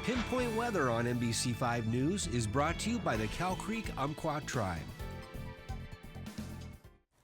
Pinpoint Weather on NBC5 News is brought to you by the Cow Creek Umpqua Tribe.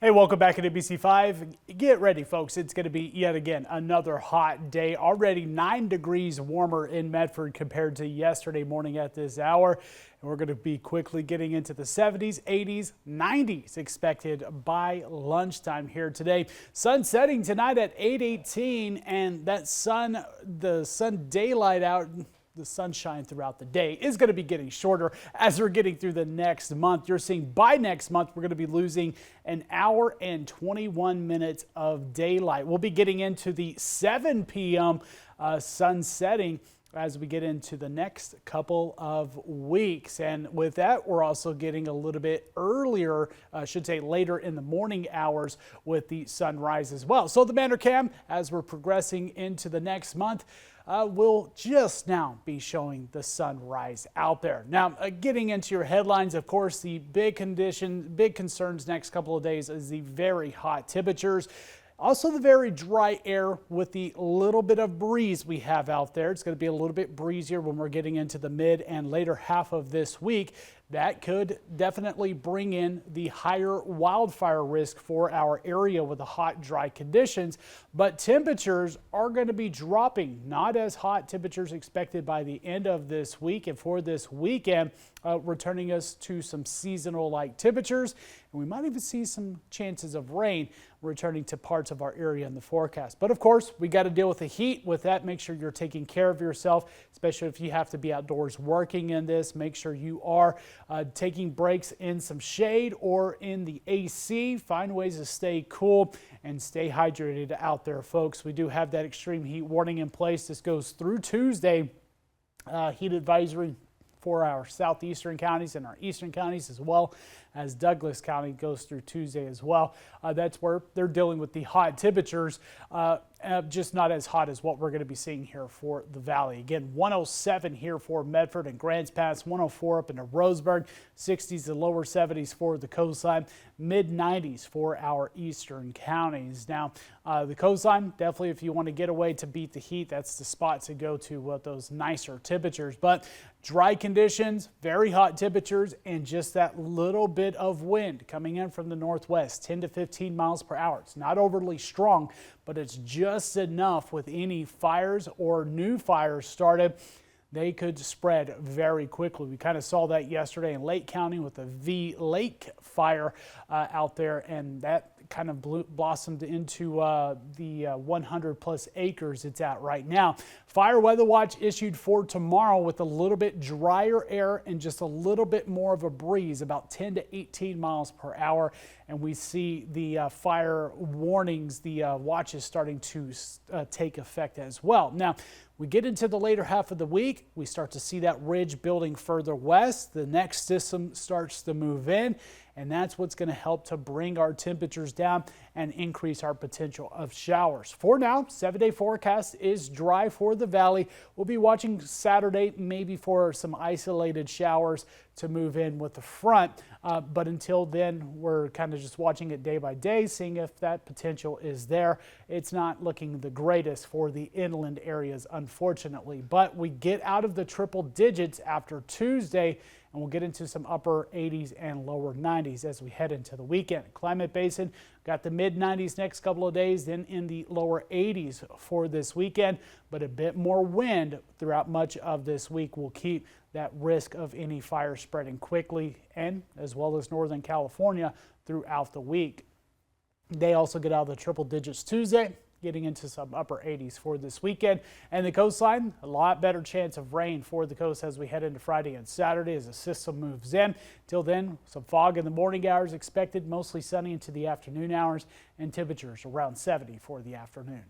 Hey, welcome back to NBC5. Get ready, folks. It's going to be yet again another hot day. Already 9 degrees warmer in Medford compared to yesterday morning at this hour. And we're going to be quickly getting into the 70s, 80s, 90s expected by lunchtime here today. Sun setting tonight at 8:18, and the sun daylight out. The sunshine throughout the day is going to be getting shorter as we're getting through the next month. You're seeing by next month, we're going to be losing an hour and 21 minutes of daylight. We'll be getting into the 7 p.m. Sun setting as we get into the next couple of weeks. And with that, we're also getting a little bit earlier, I should say later in the morning hours with the sunrise as well. So the Banner Cam, as we're progressing into the next month, will just now be showing the sunrise out there. Now, getting into your headlines, of course, the big concerns next couple of days is the very hot temperatures. Also the very dry air with the little bit of breeze we have out there. It's going to be a little bit breezier when we're getting into the mid and later half of this week. That could definitely bring in the higher wildfire risk for our area with the hot, dry conditions. But temperatures are going to be dropping. Not as hot temperatures expected by the end of this week and for this weekend, returning us to some seasonal-like temperatures. And we might even see some chances of rain returning to parts of our area in the forecast. But of course, we got to deal with the heat. With that, make sure you're taking care of yourself, especially if you have to be outdoors working in this. Make sure you are taking breaks in some shade or in the AC. Find ways to stay cool and stay hydrated out there, folks. We do have that extreme heat warning in place. This goes through Tuesday. Heat advisory for our southeastern counties and our eastern counties, as well as Douglas County goes through Tuesday as well. That's where they're dealing with the hot temperatures, just not as hot as what we're going to be seeing here for the valley. Again, 107 here for Medford and Grants Pass, 104 up into Roseburg, 60s to lower 70s for the coastline, mid 90s for our eastern counties. Now, the coastline, definitely if you want to get away to beat the heat, that's the spot to go to with those nicer temperatures. But dry conditions, very hot temperatures, and just that little bit of wind coming in from the northwest, 10 to 15 miles per hour. It's not overly strong, but it's just enough with any fires or new fires started. They could spread very quickly. We kind of saw that yesterday in Lake County with the V Lake fire out there, and that kind of blossomed into the 100 plus acres it's at right now. Fire weather watch issued for tomorrow with a little bit drier air and just a little bit more of a breeze, about 10 to 18 miles per hour. And we see the fire warnings, the watches starting to take effect as well. Now, we get into the later half of the week, we start to see that ridge building further west. The next system starts to move in, and that's what's going to help to bring our temperatures down and increase our potential of showers. For now, 7-day forecast is dry for the valley. We'll be watching Saturday maybe for some isolated showers to move in with the front. But until then, we're kind of just watching it day by day, seeing if that potential is there. It's not looking the greatest for the inland areas, unfortunately. But we get out of the triple digits after Tuesday, and we'll get into some upper 80s and lower 90s as we head into the weekend. Climate Basin got the mid 90s next couple of days, then in the lower 80s for this weekend, but a bit more wind throughout much of this week will keep that risk of any fire spreading quickly, and as well as Northern California throughout the week. They also get out of the triple digits Tuesday, getting into some upper 80s for this weekend. And the coastline, a lot better chance of rain for the coast as we head into Friday and Saturday as the system moves in. Till then, some fog in the morning hours expected, mostly sunny into the afternoon hours, and temperatures around 70 for the afternoon.